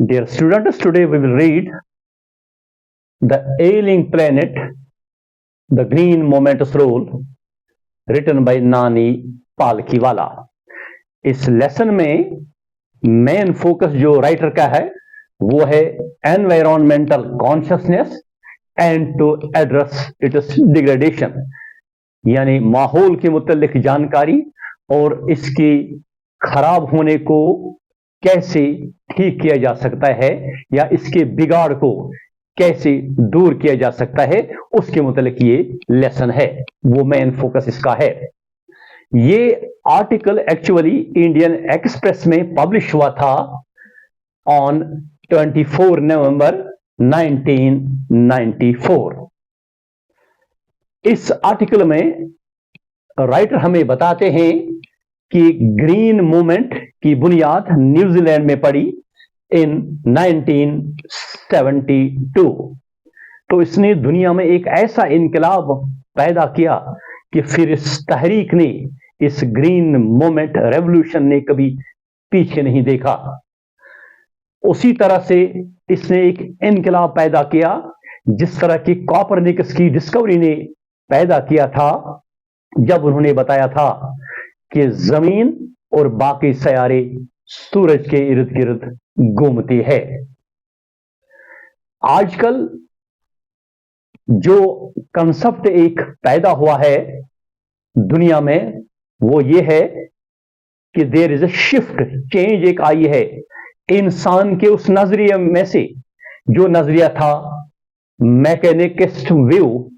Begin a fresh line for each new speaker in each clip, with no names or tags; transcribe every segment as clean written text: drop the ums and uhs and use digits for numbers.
Dear students, today we will read The Ailing Planet, The Green Momentous Role, written by नानी पालकीवाला। इस lesson में main focus जो writer का है वो है environmental consciousness and to address its degradation, यानी माहौल के मुतल्लिक जानकारी और इसकी खराब होने को कैसे ठीक किया जा सकता है या इसके बिगाड़ को कैसे दूर किया जा सकता है, उसके मुतल्लिक ये लेसन है, वो मेन फोकस इसका है। ये आर्टिकल एक्चुअली इंडियन एक्सप्रेस में पब्लिश हुआ था ऑन 24 नवंबर 1994। इस आर्टिकल में राइटर हमें बताते हैं कि ग्रीन मूवमेंट की बुनियाद न्यूजीलैंड में पड़ी इन 1972। तो इसने दुनिया में एक ऐसा इनकलाब पैदा किया कि फिर इस तहरीक ने, इस ग्रीन मूवमेंट रेवोल्यूशन ने कभी पीछे नहीं देखा। उसी तरह से इसने एक इनकलाब पैदा किया जिस तरह की कोपरनिकस की डिस्कवरी ने पैदा किया था, जब उन्होंने बताया था कि जमीन और बाकी सयारे सूरज के इर्द गिर्द घूमती है। आजकल जो कंसेप्ट एक पैदा हुआ है दुनिया में वो ये है कि there is a shift, change एक आई है इंसान के उस नजरिए में से जो नजरिया था मैकेनिकिस्ट व्यू,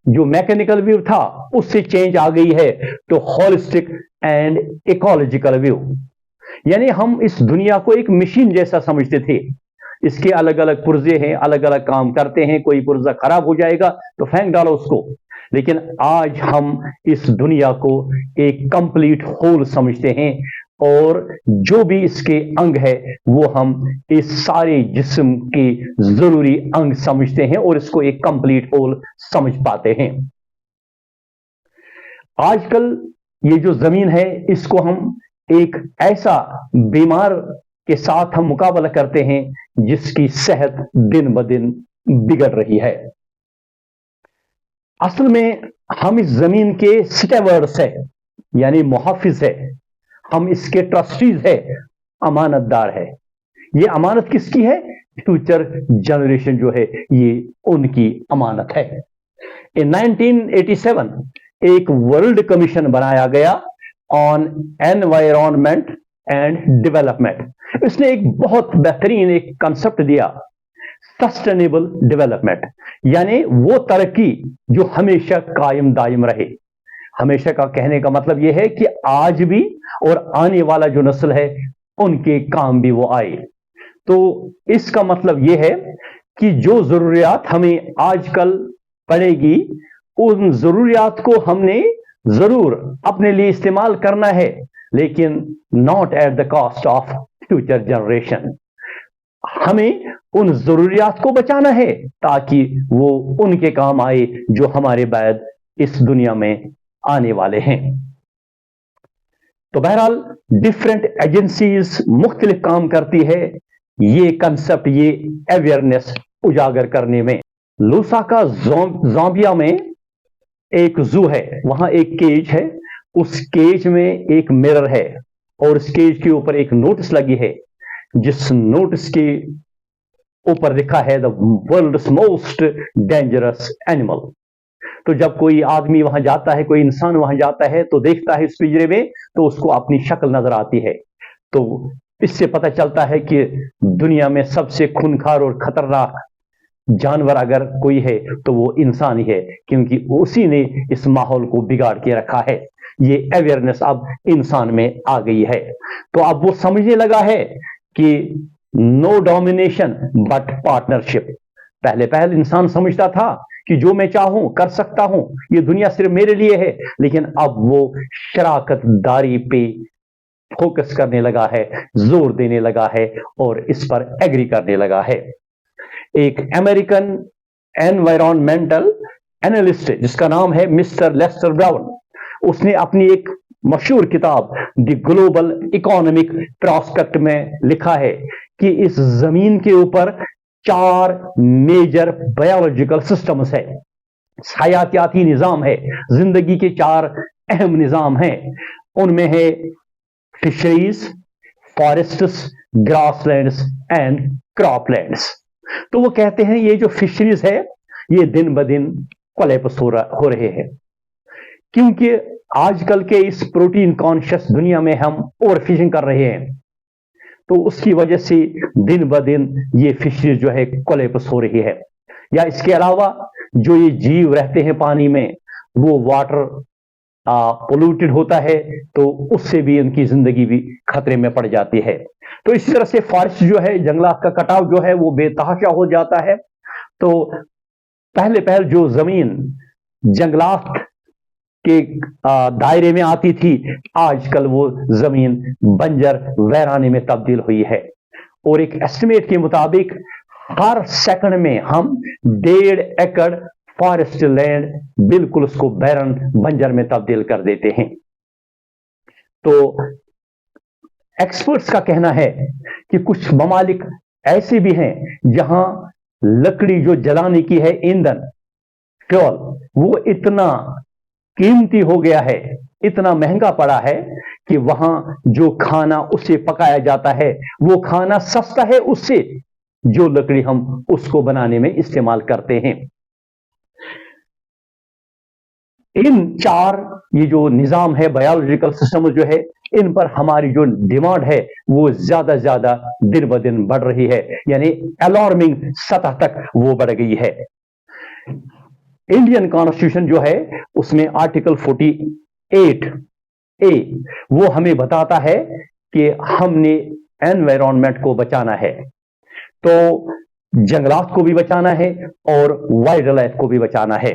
जो मैकेनिकल व्यू था उससे चेंज आ गई है तो होलिस्टिक एंड इकोलॉजिकल व्यू। यानी हम इस दुनिया को एक मशीन जैसा समझते थे, इसके अलग अलग पुर्जे हैं, अलग अलग काम करते हैं, कोई पुर्जा खराब हो जाएगा तो फेंक डालो उसको। लेकिन आज हम इस दुनिया को एक कंप्लीट होल समझते हैं और जो भी इसके अंग है वो हम इस सारे जिस्म के जरूरी अंग समझते हैं और इसको एक कंप्लीट होल समझ पाते हैं। आजकल ये जो जमीन है इसको हम एक ऐसा बीमार के साथ हम मुकाबला करते हैं जिसकी सेहत दिन ब दिन बिगड़ रही है। असल में हम इस जमीन के स्टेवर्ड्स है, यानी मुहाफिज है, हम इसके ट्रस्टीज है, अमानतदार है। ये अमानत किसकी है? फ्यूचर जनरेशन जो है ये उनकी अमानत है। इन 1987 एक वर्ल्ड कमीशन बनाया गया ऑन एनवायरनमेंट एंड डेवलपमेंट। इसने एक बहुत बेहतरीन एक कंसेप्ट दिया, सस्टेनेबल डेवलपमेंट, यानी वो तरक्की जो हमेशा कायम दायम रहे। हमेशा का कहने का मतलब यह है कि आज भी और आने वाला जो नस्ल है उनके काम भी वो आए। तो इसका मतलब यह है कि जो जरूरियात हमें आजकल पड़ेगी उन जरूरियात को हमने जरूर अपने लिए इस्तेमाल करना है, लेकिन not at the cost of future generation. हमें उन जरूरियात को बचाना है ताकि वो उनके काम आए जो हमारे बाद इस दुनिया में आने वाले हैं। तो बहरहाल डिफरेंट एजेंसीज मुख्तलिफ काम करती है ये कंसेप्ट, ये अवेयरनेस उजागर करने में। लूसाका ज़ाम्बिया में एक जू है, वहां एक केज है, उस केज में एक मिरर है और उस केज के ऊपर एक नोटिस लगी है जिस नोटिस के ऊपर लिखा है the world's most dangerous animal. तो जब कोई आदमी वहां जाता है, कोई इंसान वहां जाता है तो देखता है इस पिंजरे में तो उसको अपनी शक्ल नजर आती है। तो इससे पता चलता है कि दुनिया में सबसे खूंखार और खतरनाक जानवर अगर कोई है तो वो इंसान ही है, क्योंकि उसी ने इस माहौल को बिगाड़ के रखा है। ये अवेयरनेस अब इंसान में आ गई है। तो अब वो समझने लगा है कि नो डोमिनेशन बट पार्टनरशिप। पहले इंसान समझता था कि जो मैं चाहूं कर सकता हूं, ये दुनिया सिर्फ मेरे लिए है, लेकिन अब वो शराकतदारी पे फोकस करने लगा है, जोर देने लगा है और इस पर एग्री करने लगा है। एक अमेरिकन एनवायरमेंटल एनालिस्ट जिसका नाम है मिस्टर लेस्टर ब्राउन, उसने अपनी एक मशहूर किताब द ग्लोबल इकोनॉमिक प्रॉस्पेक्ट में लिखा है کہ اس زمین کے اوپر 4 میجر بایولوجیکل سسٹمز ہے، حیاتیاتی نظام ہے، زندگی کے 4 اہم نظام ہیں. ان میں ہے fisheries, forests, grasslands and croplands. تو وہ کہتے ہیں یہ جو فشریز ہے یہ دن بدن کولیپس ہو رہے ہیں، کیونکہ آج کل کے اس پروٹین کانشس دنیا میں ہم اوور فشنگ کر رہے ہیں، تو اس کی وجہ سے دن بدن یہ فشریز جو ہے کولیپس ہو رہی ہے. یا اس کے علاوہ جو یہ جیو رہتے ہیں پانی میں، وہ واٹر پولوٹڈ ہوتا ہے، تو اس سے بھی ان کی زندگی بھی خطرے میں پڑ جاتی ہے. تو اسی طرح سے فارسٹ جو ہے، جنگلات کا کٹاؤ جو ہے وہ بے تحاشا ہو جاتا ہے. تو پہلے جو زمین جنگلات کے دائرے میں آتی تھی، آج کل وہ زمین بنجر ویرانے میں تبدیل ہوئی ہے. اور ایک ایسٹیمیٹ کے مطابق ہر سیکنڈ میں ہم 1.5 ایکڑ فارسٹ لینڈ بالکل اس کو بیرن بنجر میں تبدیل کر دیتے ہیں. تو ایکسپرٹس کا کہنا ہے کہ کچھ ممالک ایسے بھی ہیں جہاں لکڑی جو جلانے کی ہے، ایندھن، فیول، وہ اتنا قیمتی ہو گیا ہے، اتنا مہنگا پڑا ہے کہ وہاں جو کھانا اس سے پکایا جاتا ہے وہ کھانا سستا ہے اس سے جو لکڑی ہم اس کو بنانے میں استعمال کرتے ہیں. ان 4 یہ جو نظام ہے، بایولوجیکل سسٹم جو ہے، ان پر ہماری جو ڈیمانڈ ہے وہ زیادہ زیادہ دن بدن بڑھ رہی ہے، یعنی الارمنگ سطح تک وہ بڑھ گئی ہے. انڈین کانسٹیٹیوشن جو ہے اس میں آرٹیکل 48A وہ ہمیں بتاتا ہے کہ ہم نے انوائرمنٹ کو بچانا ہے، تو جنگلات کو بھی بچانا ہے اور وائلڈ لائف کو بھی بچانا ہے.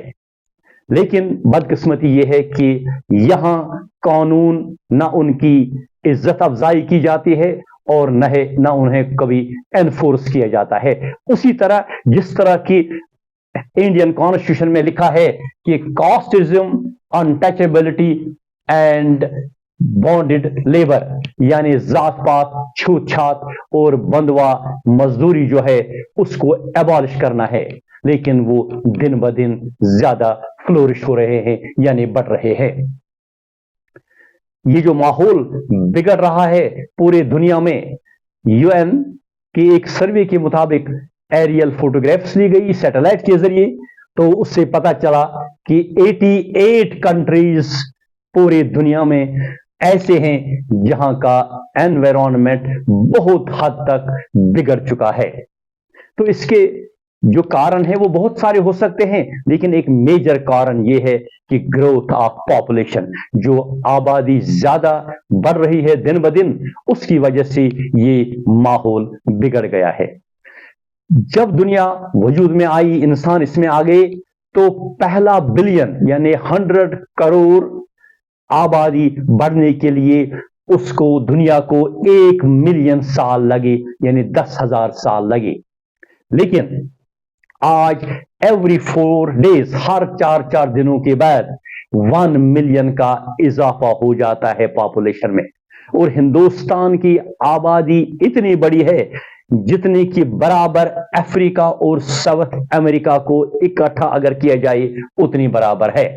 لیکن بدقسمتی یہ ہے کہ یہاں قانون نہ ان کی عزت افزائی کی جاتی ہے اور نہ انہیں کبھی انفورس کیا جاتا ہے. اسی طرح جس طرح کی انڈین کانسٹیٹیوشن میں لکھا ہے کہ کاسٹزم، انٹچیبلٹی اینڈ بانڈڈ لیبر، یعنی ذات پات، چھوت چھات اور بندوا مزدوری جو ہے اس کو ایبالش کرنا ہے، لیکن وہ دن بدن زیادہ فلورش ہو رہے ہیں، یعنی بڑھ رہے ہیں. یہ جو ماحول بگڑ رہا ہے پورے دنیا میں، یو این کے ایک سروے کے مطابق ایریل فوٹوگرافس لی گئی سیٹلائٹ کے ذریعے، تو اس سے پتا چلا کہ 88 کنٹریز پورے دنیا میں ایسے ہیں جہاں کا انوائرمنٹ بہت حد تک بگڑ چکا ہے. تو اس کے جو کارن ہے وہ بہت سارے ہو سکتے ہیں، لیکن ایک میجر کارن یہ ہے کہ گروتھ آف پاپولیشن، جو آبادی زیادہ بڑھ رہی ہے دن بدن، اس کی وجہ سے یہ ماحول بگڑ گیا ہے. جب دنیا وجود میں آئی، انسان اس میں آ گئے، تو پہلا بلین یعنی 100 کروڑ آبادی بڑھنے کے لیے اس کو دنیا کو 1 ملین سال لگے، یعنی 10,000 سال لگے. لیکن آج ایوری 4 days، ہر 4 دنوں کے بعد 1 ملین کا اضافہ ہو جاتا ہے پاپولیشن میں. اور ہندوستان کی آبادی اتنی بڑی ہے جتنے کی برابر افریقہ اور ساؤتھ امریکہ کو اکٹھا اگر کیا جائے اتنی برابر ہے.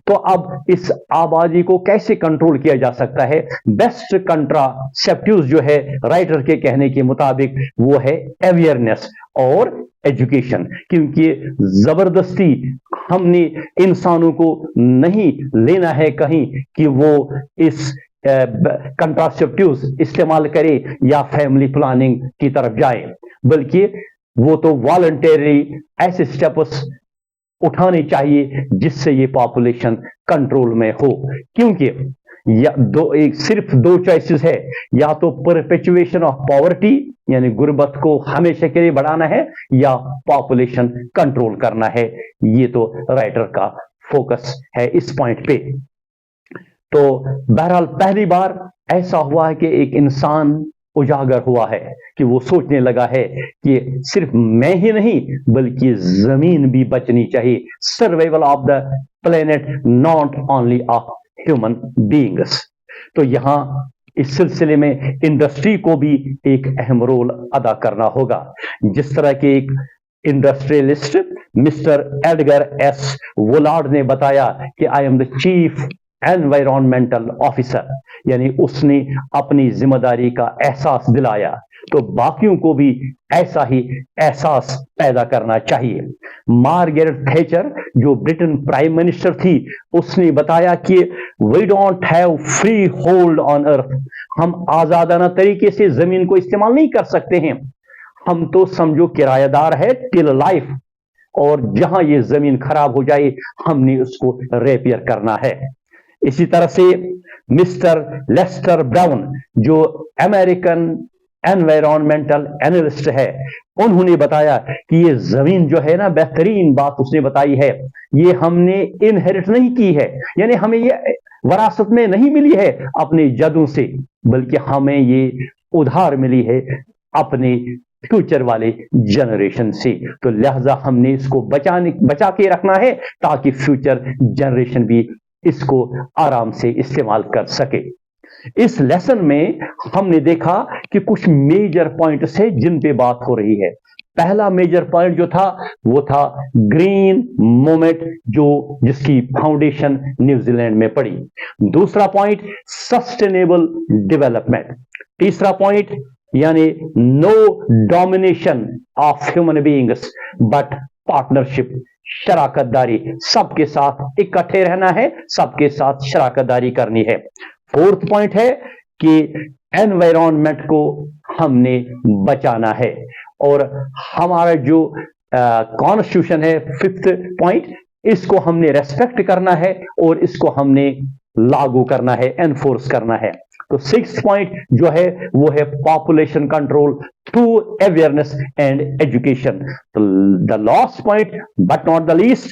تو اب اس آبادی کو کیسے کنٹرول کیا جا سکتا ہے؟ بیسٹ کنٹراسیپٹیوز جو ہے رائٹر کے کہنے کے مطابق وہ ہے اویئرنیس اور ایجوکیشن، کیونکہ زبردستی ہم نے انسانوں کو نہیں لینا ہے کہیں کہ وہ اس کنٹراسیپٹیوز استعمال کرے یا فیملی پلاننگ کی طرف جائے، بلکہ وہ تو والنٹری ایسے سٹیپس اٹھانے چاہیے جس سے یہ پاپولیشن کنٹرول میں ہو. کیونکہ صرف 2 چوائسز ہے، یا تو پرپیچویشن آف پاورٹی یعنی غربت کو ہمیشہ کے لیے بڑھانا ہے، یا پاپولیشن کنٹرول کرنا ہے. یہ تو رائٹر کا فوکس ہے اس پوائنٹ پہ. تو بہرحال پہلی بار ایسا ہوا ہے کہ ایک انسان اجاگر ہوا ہے کہ وہ سوچنے لگا ہے کہ صرف میں ہی نہیں بلکہ زمین بھی بچنی چاہیے. Survival of the planet not only of human beings. تو یہاں इस सिलसिले में इंडस्ट्री को भी एक अहम रोल अदा करना होगा। जिस तरह के एक इंडस्ट्रियलिस्ट मिस्टर एडगर एस वोलार्ड ने बताया कि I am the chief environmental officer, यानी उसने अपनी जिम्मेदारी का एहसास दिलाया, तो बाकियों को भी ऐसा ही एहसास पैदा करना चाहिए। मार्गरेट थैचर जो ब्रिटेन प्राइम मिनिस्टर थी, उसने बताया कि we don't have freehold on earth, हम आजादाना तरीके से जमीन को इस्तेमाल नहीं कर सकते हैं, हम तो समझो किराएदार है टिल लाइफ, और जहां ये जमीन खराब हो जाए हमने उसको रिपेयर करना है। इसी तरह से मिस्टर लेस्टर ब्राउन जो अमेरिकन एनवायरमेंटल एनालिस्ट है, उन्होंने बताया कि ये जमीन जो है ना, बेहतरीन बात उसने बताई है, ये हमने इनहेरिट नहीं की है, यानी हमें ये वरासत में नहीं मिली है अपने जदों से, बल्कि हमें ये उधार मिली है अपने फ्यूचर वाले जनरेशन से। तो लिहाजा हमने इसको बचा के रखना है ताकि फ्यूचर जनरेशन भी इसको आराम से इस्तेमाल कर सके। इस लेसन में हमने देखा कि कुछ मेजर पॉइंट्स है जिन पे बात हो रही है। पहला मेजर पॉइंट जो था वो था ग्रीन मूवमेंट, जो जिसकी फाउंडेशन न्यूजीलैंड में पड़ी। दूसरा पॉइंट सस्टेनेबल डेवलपमेंट। तीसरा पॉइंट यानी no domination of human beings but partnership, शराकतदारी, सबके साथ इकट्ठे रहना है, सबके साथ शराकतदारी करनी है। फोर्थ पॉइंट है कि एनवायरनमेंट को हमने बचाना है, और हमारा जो कॉन्स्टिट्यूशन है, फिफ्थ पॉइंट, इसको हमने रेस्पेक्ट करना है और इसको हमने लागू करना है, एनफोर्स करना है। तो सिक्स पॉइंट जो है वो है population control through awareness and education. The last point but not the least,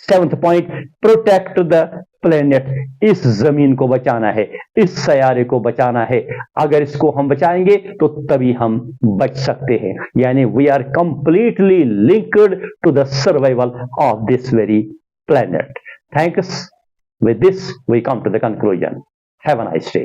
seventh point, protect the planet, इस जमीन को बचाना है, इस सयारे को बचाना है। अगर इसको हम बचाएंगे तो तभी हम बच सकते हैं, यानी we are completely linked to the survival of this very planet. Thanks. With this, we come to the conclusion. Have a nice day.